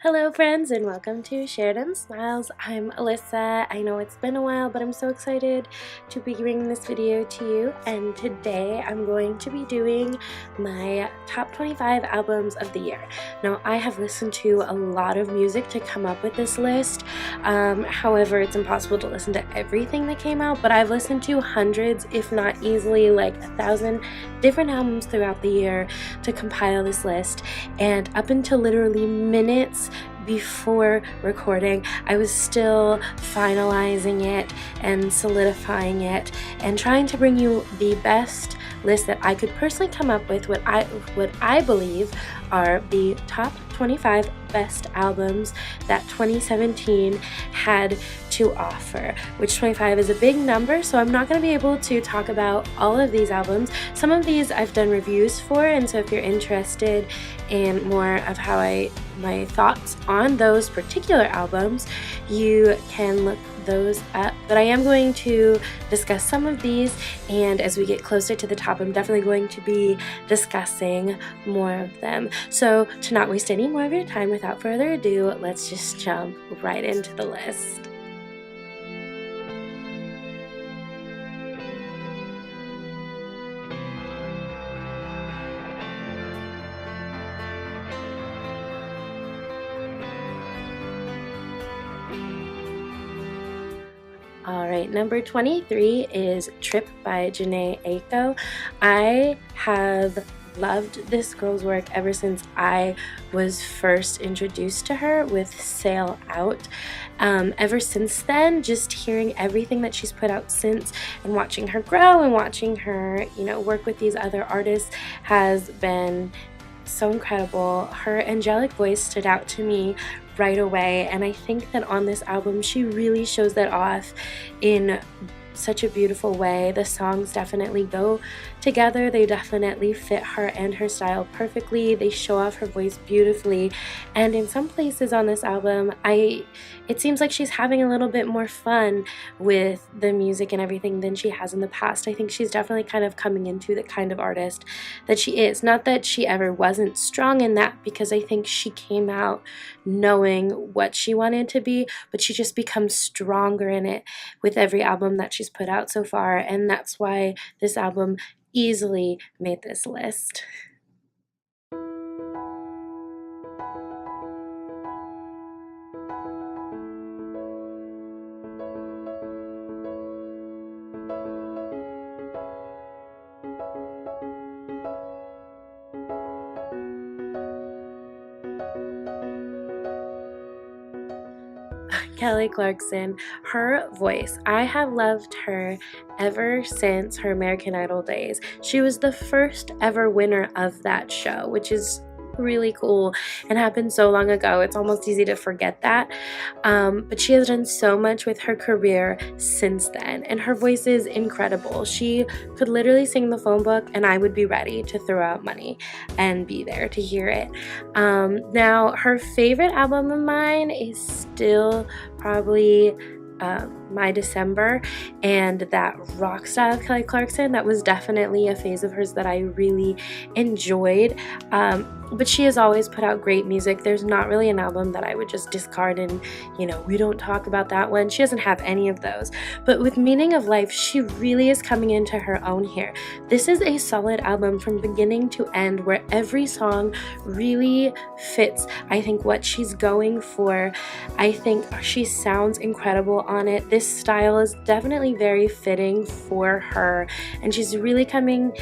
Hello friends and welcome to Shared and Smiles. I'm Alyssa. I know it's been a while, but I'm so excited to be bringing this video to you, and today I'm going to be doing my top 25 albums of the year. Now, I have listened to a lot of music to come up with this list. However, it's impossible to listen to everything that came out, but I've listened to hundreds, if not easily like 1,000 different albums throughout the year to compile this list, and up until literally minutes before recording, I was still finalizing it and solidifying it and trying to bring you the best list that I could personally come up with, what I believe are the top 25 best albums that 2017 had to offer, which 25 is a big number, so I'm not going to be able to talk about all of these albums. Some of these I've done reviews for, and so if you're interested in more of how my thoughts on those particular albums, you can look those up. But I am going to discuss some of these, and as we get closer to the top, I'm definitely going to be discussing more of them. So to not waste any more of your time, without further ado, let's just jump right into the list. Alright, number 23 is Trip by Jhené Aiko. I have loved this girl's work ever since I was first introduced to her with Sail Out. Ever since then, just hearing everything that she's put out since and watching her grow and watching her, work with these other artists has been so incredible. Her angelic voice stood out to me right away, and I think that on this album she really shows that off in such a beautiful way. The songs definitely go together. They definitely fit her and her style perfectly. They show off her voice beautifully, and in some places on this album it seems like she's having a little bit more fun with the music and everything than she has in the past. I think she's definitely kind of coming into the kind of artist that she is. Not that she ever wasn't strong in that, because I think she came out knowing what she wanted to be, but she just becomes stronger in it with every album that she's put out so far, and that's why this album easily made this list. Kelly Clarkson, her voice, I have loved her ever since her American Idol days. She was the first ever winner of that show, which is really cool and happened so long ago. It's almost easy to forget that, but she has done so much with her career since then, and her voice is incredible. She could literally sing the phone book and I would be ready to throw out money and be there to hear it. Now, her favorite album of mine is still probably My December, and that rock style of Kelly Clarkson. That was definitely a phase of hers that I really enjoyed. But she has always put out great music. There's not really an album that I would just discard and, we don't talk about that one. She doesn't have any of those. But with Meaning of Life, she really is coming into her own here. This is a solid album from beginning to end, where every song really fits, I think, what she's going for. I think she sounds incredible on it. This style is definitely very fitting for her, and she's really coming,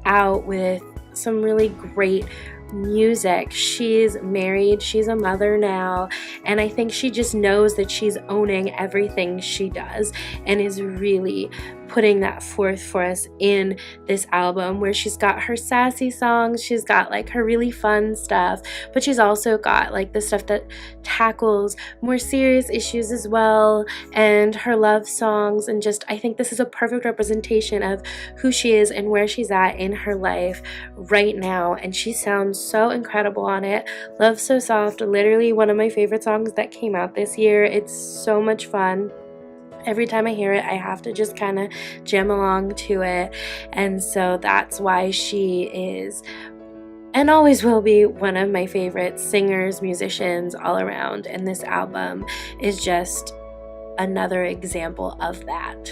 out with some really great music. She's married, she's a mother now, and I think she just knows that she's owning everything she does and is really putting that forth for us in this album, where she's got her sassy songs, she's got like her really fun stuff, but she's also got like the stuff that tackles more serious issues as well, and her love songs, and just I think this is a perfect representation of who she is and where she's at in her life right now, and she sounds so incredible on it. Love So Soft, literally one of my favorite songs that came out this year. It's so much fun. Every time I hear it, I have to just kind of jam along to it, and so that's why she is and always will be one of my favorite singers, musicians all around, and this album is just another example of that.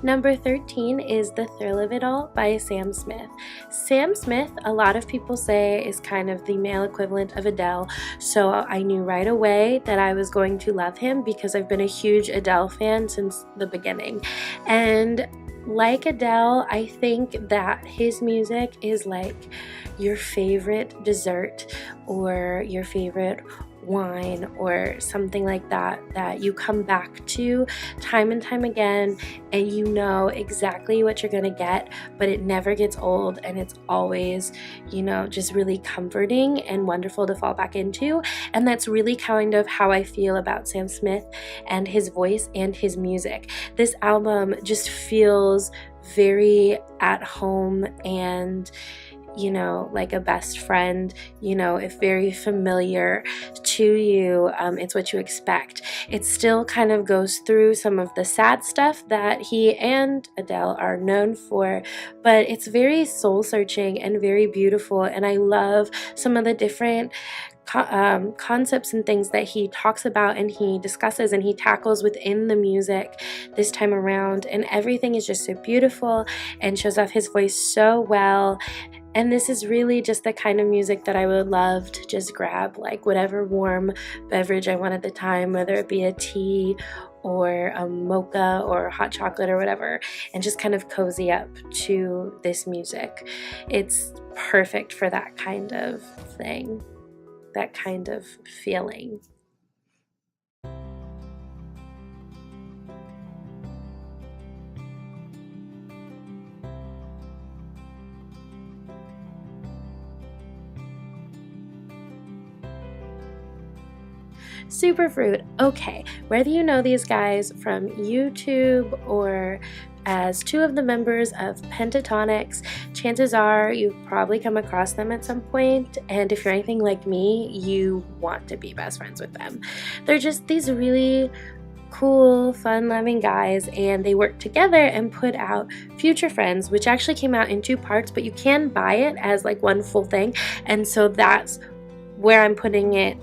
Number 13 is The Thrill of It All by Sam Smith. Sam Smith, a lot of people say, is kind of the male equivalent of Adele, so I knew right away that I was going to love him because I've been a huge Adele fan since the beginning. And like Adele, I think that his music is like your favorite dessert or your favorite wine or something like that you come back to time and time again, and you know exactly what you're gonna get, but it never gets old, and it's always, you know, just really comforting and wonderful to fall back into. And that's really kind of how I feel about Sam Smith and his voice and his music. This album just feels very at home and, you know, like a best friend, you know, if very familiar to you. It's what you expect. It still kind of goes through some of the sad stuff that he and Adele are known for, but it's very soul-searching and very beautiful, and I love some of the different concepts and things that he talks about and he discusses and he tackles within the music this time around, and everything is just so beautiful and shows off his voice so well. And this is really just the kind of music that I would love to just grab, like whatever warm beverage I want at the time, whether it be a tea or a mocha or hot chocolate or whatever, and just kind of cozy up to this music. It's perfect for that kind of thing, that kind of feeling. Superfruit. Okay, whether you know these guys from YouTube or as two of the members of Pentatonix, chances are you've probably come across them at some point, and if you're anything like me, you want to be best friends with them. They're just these really cool, fun-loving guys, and they work together and put out Future Friends, which actually came out in 2 parts, but you can buy it as like one full thing, and so that's where I'm putting it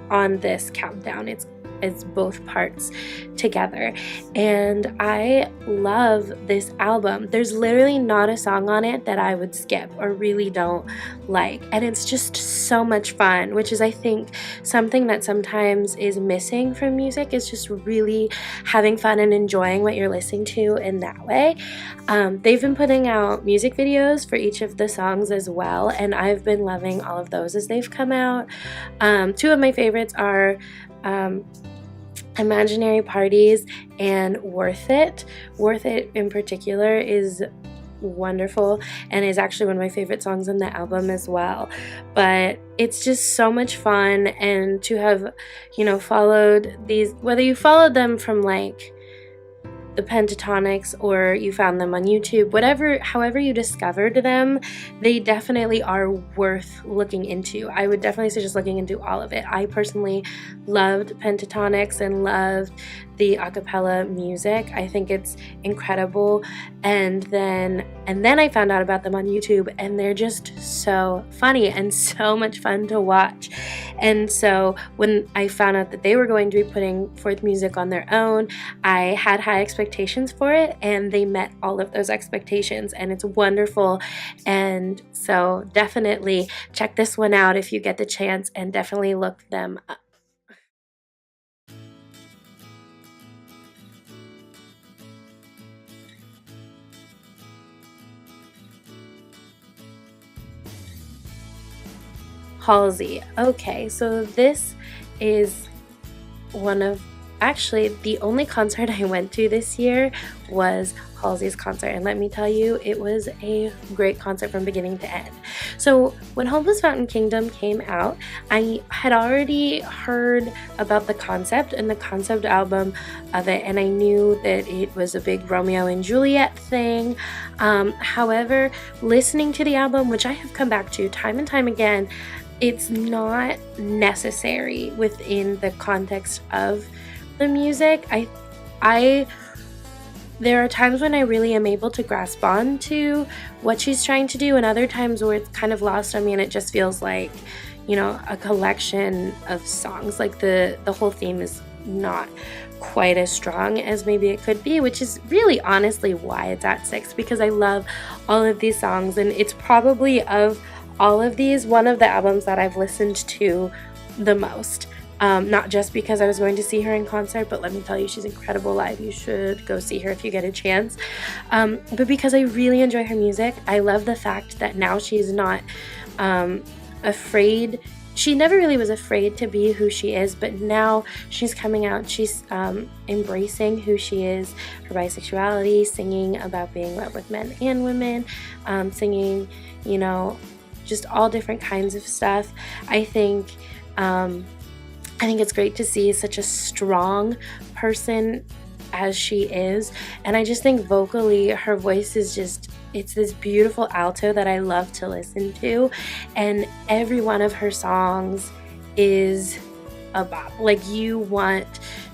on this countdown. It's both parts together, and I love this album. There's literally not a song on it that I would skip or really don't like, and it's just so much fun, which is, I think, something that sometimes is missing from music, is just really having fun and enjoying what you're listening to in that way. They've been putting out music videos for each of the songs as well, and I've been loving all of those as they've come out. 2 of my favorites are Imaginary Parties and Worth It. Worth It in particular is wonderful and is actually one of my favorite songs on the album as well. But it's just so much fun, and to have, you know, followed these, whether you followed them from like the Pentatonix or you found them on YouTube, however you discovered them, they definitely are worth looking into. I would definitely suggest looking into all of it. I personally loved Pentatonix and loved the acapella music. I think it's incredible. And then I found out about them on YouTube, and they're just so funny and so much fun to watch. And so when I found out that they were going to be putting forth music on their own, I had high expectations for it, and they met all of those expectations, and it's wonderful. And so definitely check this one out if you get the chance, and definitely look them up. Halsey. Okay, so this is one of actually, the only concert I went to this year was Halsey's concert, and let me tell you, it was a great concert from beginning to end. So when Homeless Fountain Kingdom came out, I had already heard about the concept and the concept album of it, and I knew that it was a big Romeo and Juliet thing. However, listening to the album, which I have come back to time and time again, it's not necessary within the context of the music. There are times when I really am able to grasp on to what she's trying to do, and other times where it's kind of lost on me and it just feels like, you know, a collection of songs. Like the whole theme is not quite as strong as maybe it could be, which is really honestly why it's at 6, because I love all of these songs, and it's probably, of all of these, one of the albums that I've listened to the most. Not just because I was going to see her in concert, but let me tell you, she's incredible live. You should go see her if you get a chance. But because I really enjoy her music, I love the fact that now she's not afraid. She never really was afraid to be who she is, but now she's coming out, she's embracing who she is, her bisexuality, singing about being in love with men and women, singing, you know, just all different kinds of stuff. I think it's great to see such a strong person as she is, and I just think vocally her voice is just, it's this beautiful alto that I love to listen to, and every one of her songs is a bop. Like, you want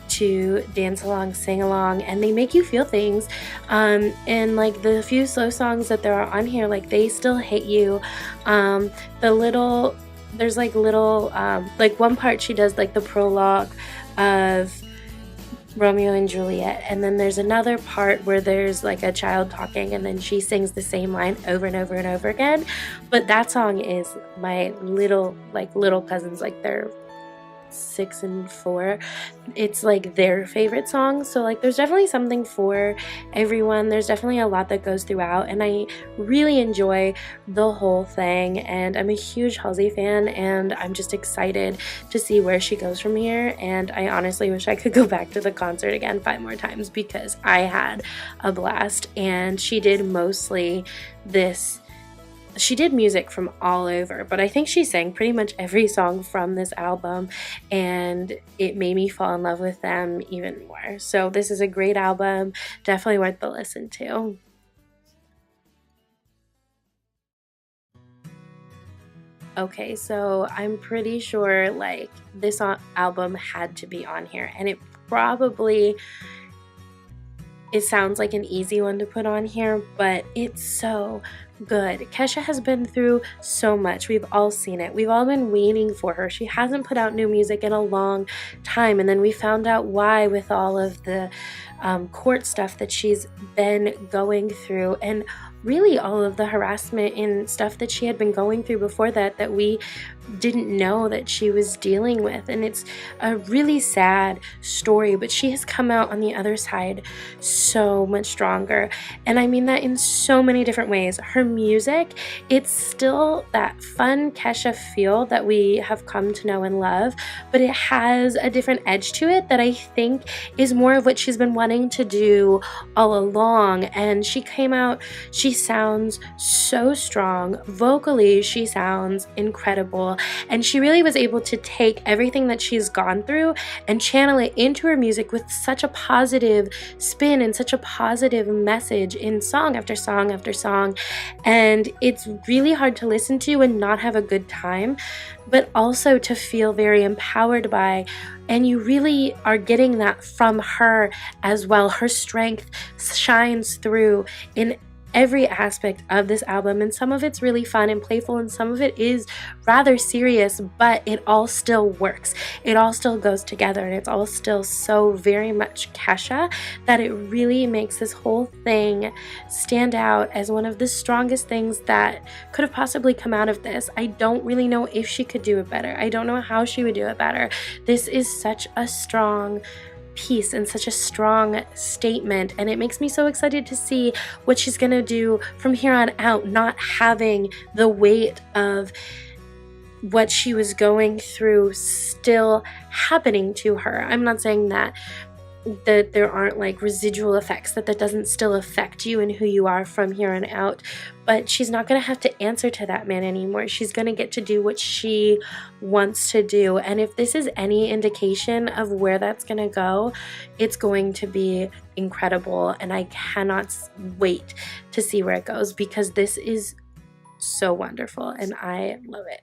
to dance along, sing along, and they make you feel things. And like the few slow songs that there are on here, like they still hit you. There's like little, like one part she does like the prologue of Romeo and Juliet, and then there's another part where there's like a child talking, and then she sings the same line over and over and over again. But that song is my little cousins, like they're 6 and 4, it's like their favorite song. So like there's definitely something for everyone. There's definitely a lot that goes throughout, and I really enjoy the whole thing, and I'm a huge Halsey fan, and I'm just excited to see where she goes from here. And I honestly wish I could go back to the concert again 5 more times, because I had a blast. And she did music from all over, but I think she sang pretty much every song from this album, and it made me fall in love with them even more. So this is a great album, definitely worth the listen to. Okay, so I'm pretty sure like this album had to be on here, and it sounds like an easy one to put on here, but it's so good. Kesha has been through so much. We've all seen it. We've all been waiting for her. She hasn't put out new music in a long time, and then we found out why with all of the court stuff that she's been going through, and really all of the harassment and stuff that she had been going through before that we didn't know that she was dealing with. And it's a really sad story, but she has come out on the other side so much stronger, and I mean that in so many different ways. Her music, it's still that fun Kesha feel that we have come to know and love, but it has a different edge to it that I think is more of what she's been wanting to do all along. And she came out, she sounds so strong vocally, she sounds incredible, and she really was able to take everything that she's gone through and channel it into her music with such a positive spin and such a positive message in song after song after song. And it's really hard to listen to and not have a good time, but also to feel very empowered by, and you really are getting that from her as well. Her strength shines through in every aspect of this album, and some of it's really fun and playful, and some of it is rather serious, but it all still works. It all still goes together, and it's all still so very much Kesha that it really makes this whole thing stand out as one of the strongest things that could have possibly come out of this. I don't really know if she could do it better. I don't know how she would do it better. This is such a strong piece and such a strong statement, and it makes me so excited to see what she's gonna do from here on out, not having the weight of what she was going through still happening to her. I'm not saying that there aren't like residual effects, that doesn't still affect you and who you are from here on out, but she's not going to have to answer to that man anymore. She's going to get to do what she wants to do, and if this is any indication of where that's going to go, it's going to be incredible, and I cannot wait to see where it goes, because this is so wonderful and I love it.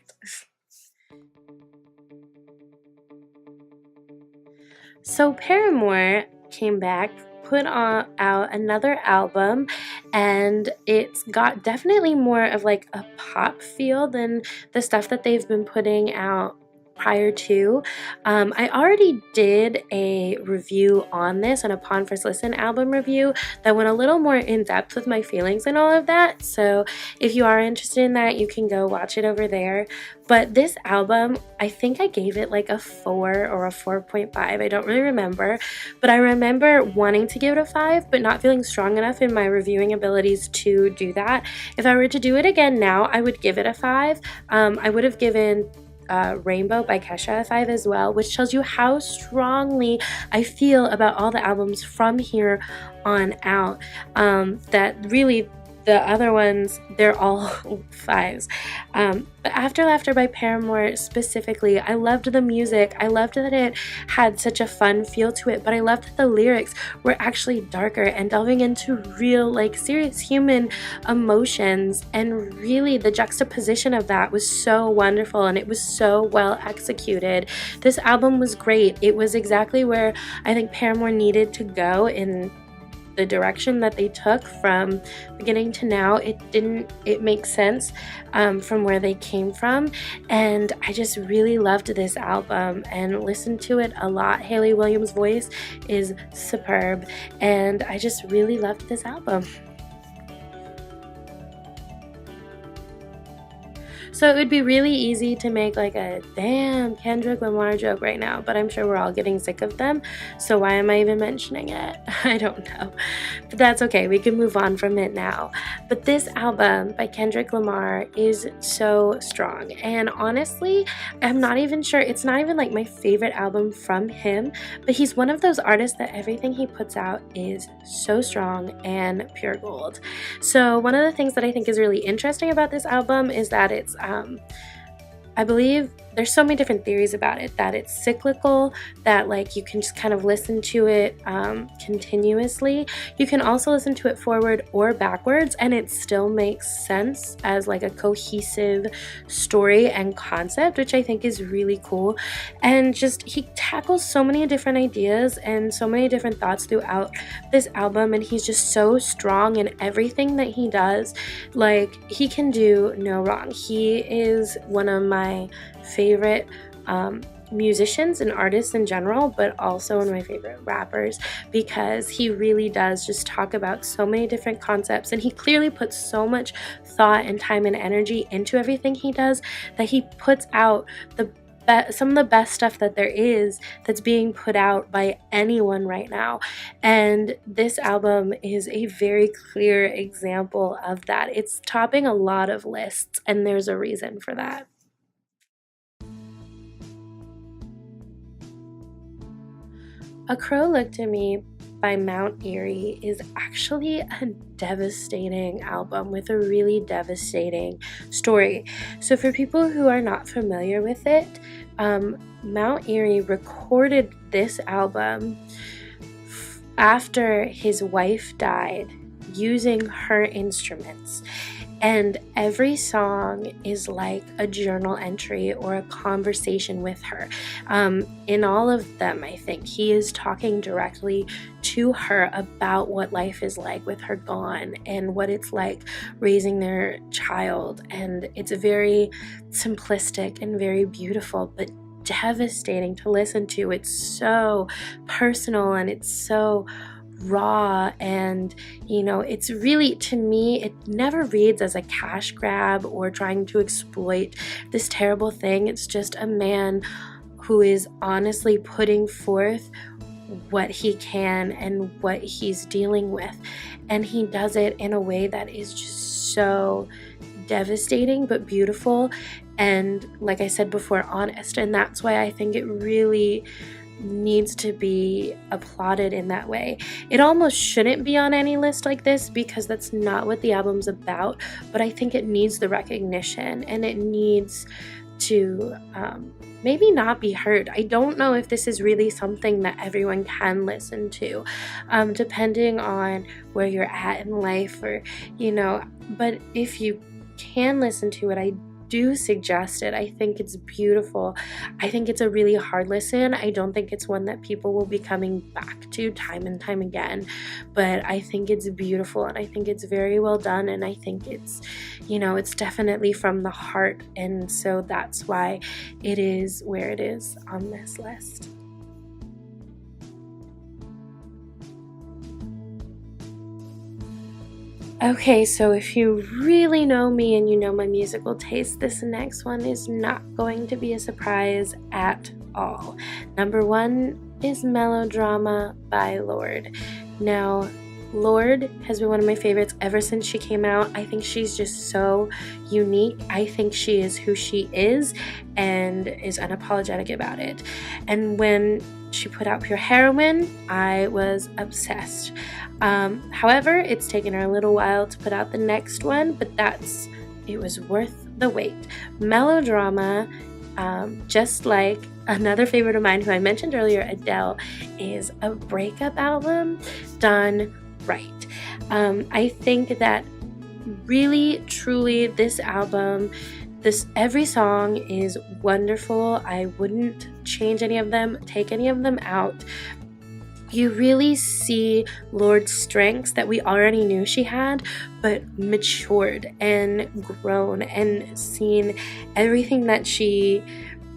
So Paramore came back, put out another album, and it's got definitely more of like a pop feel than the stuff that they've been putting out prior to. I already did a review on this, an Upon First Listen album review, that went a little more in depth with my feelings and all of that, so if you are interested in that, you can go watch it over there. But this album, I think I gave it like a 4 or a 4.5, I don't really remember, but I remember wanting to give it a 5 but not feeling strong enough in my reviewing abilities to do that. If I were to do it again now, I would give it a 5. I would have given Rainbow by Kesha a 5 as well, which tells you how strongly I feel about all the albums from here on out. That really, the other ones, they're all 5s. But After Laughter by Paramore specifically, I loved the music. I loved that it had such a fun feel to it, but I loved that the lyrics were actually darker and delving into real, like, serious human emotions, and really the juxtaposition of that was so wonderful, and it was so well executed. This album was great. It was exactly where I think Paramore needed to go in the direction that they took from beginning to now. It makes sense from where they came from, and I just really loved this album and listened to it a lot. Hayley Williams' voice is superb, and I just really loved this album. So it would be really easy to make like a damn Kendrick Lamar joke right now, but I'm sure we're all getting sick of them, so why am I even mentioning it? I don't know, but that's okay, we can move on from it now. But this album by Kendrick Lamar is so strong, and honestly, I'm not even sure, it's not even like my favorite album from him, but he's one of those artists that everything he puts out is so strong and pure gold. So one of the things that I think is really interesting about this album is that it's I believe there's so many different theories about it, that it's cyclical, that like you can just kind of listen to it continuously. You can also listen to it forward or backwards and it still makes sense as like a cohesive story and concept, which I think is really cool. And just he tackles so many different ideas and so many different thoughts throughout this album, and he's just so strong in everything that he does. Like, he can do no wrong. He is one of my favorite musicians and artists in general, but also one of my favorite rappers, because he really does just talk about so many different concepts, and he clearly puts so much thought and time and energy into everything he does that he puts out some of the best stuff that there is that's being put out by anyone right now. And this album is a very clear example of that. It's topping a lot of lists, and there's a reason for that. A Crow Looked at Me by Mount Eerie is actually a devastating album with a really devastating story. So for people who are not familiar with it, Mount Eerie recorded this album after his wife died using her instruments. And every song is like a journal entry or a conversation with her. In all of them, I think he is talking directly to her about what life is like with her gone and what it's like raising their child. And it's very simplistic and very beautiful, but devastating to listen to. It's so personal and it's so raw, and it's really, to me, it never reads as a cash grab or trying to exploit this terrible thing. It's just a man who is honestly putting forth what he can and what he's dealing with, and he does it in a way that is just so devastating but beautiful, and like I said before, honest. And that's why I think it really needs to be applauded in that way. It almost shouldn't be on any list like this because that's not what the album's about, but I think it needs the recognition, and it needs to maybe not be heard. I don't know if this is really something that everyone can listen to, depending on where you're at in life, or but if you can listen to it, I do suggest it. I think it's beautiful. I think it's a really hard listen. I don't think it's one that people will be coming back to time and time again, but I think it's beautiful, and I think it's very well done, and I think it's it's definitely from the heart, and so that's why it is where it is on this list. Okay, so if you really know me and you know my musical taste, this next one is not going to be a surprise at all. Number 1 is Melodrama by Lorde. Now, Lorde has been one of my favorites ever since she came out. I think she's just so unique. I think she is who she is and is unapologetic about it. And when she put out Pure Heroine, I was obsessed. However, it's taken her a little while to put out the next one, but it was worth the wait. Melodrama, just like another favorite of mine who I mentioned earlier, Adele, is a breakup album done right. I think that really, truly, this album, every song is wonderful. I wouldn't change any of them, take any of them out. You really see Lorde's strengths that we already knew she had, but matured and grown, and seen everything that she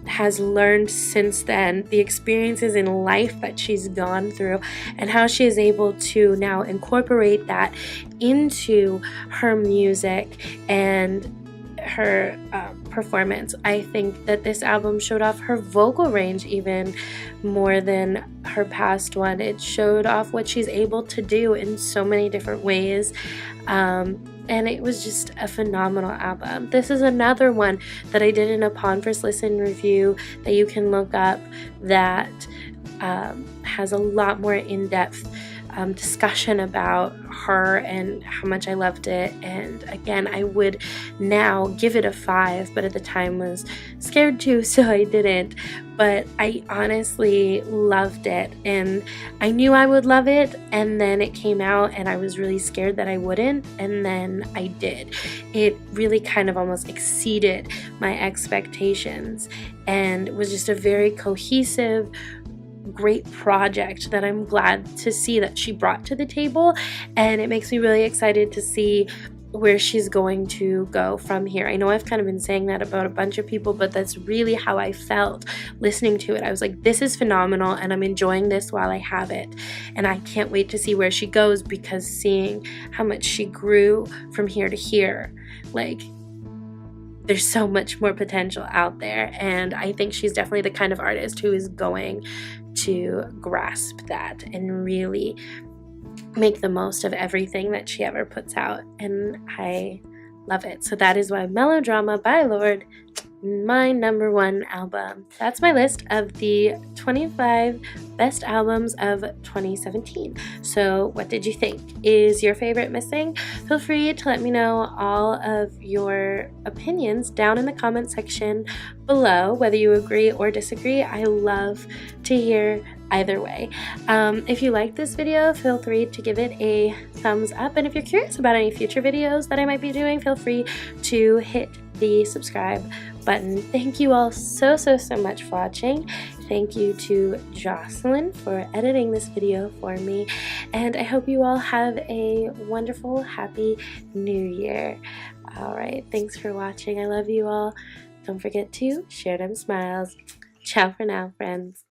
has learned since then, the experiences in life that she's gone through, and how she is able to now incorporate that into her music and her performance. I think that this album showed off her vocal range even more than her past one. It showed off what she's able to do in so many different ways, and it was just a phenomenal album. This is another one that I did in a Upon First Listen review that you can look up that has a lot more in-depth discussion about her and how much I loved it. And again, I would now give it a 5, but at the time was scared to, so I didn't. But I honestly loved it, and I knew I would love it, and then it came out and I was really scared that I wouldn't, and then I did. It really kind of almost exceeded my expectations, and it was just a very cohesive, great project that I'm glad to see that she brought to the table, and it makes me really excited to see where she's going to go from here. I know I've kind of been saying that about a bunch of people, but that's really how I felt listening to it. I was like, this is phenomenal, and I'm enjoying this while I have it, and I can't wait to see where she goes, because seeing how much she grew from here to here, like, there's so much more potential out there, and I think she's definitely the kind of artist who is going to grasp that and really make the most of everything that she ever puts out, and I love it. So that is why Melodrama by Lorde, my number 1 album. That's my list of the 25 best albums of 2017. So what did you think? Is your favorite missing? Feel free to let me know all of your opinions down in the comment section below, whether you agree or disagree. I love to hear either way. If you liked this video, feel free to give it a thumbs up, and if you're curious about any future videos that I might be doing, feel free to hit the subscribe button. Thank you all so much for watching. Thank you to Jocelyn for editing this video for me, and I hope you all have a wonderful, happy new year. Alright, thanks for watching. I love you all. Don't forget to share them smiles. Ciao for now, friends.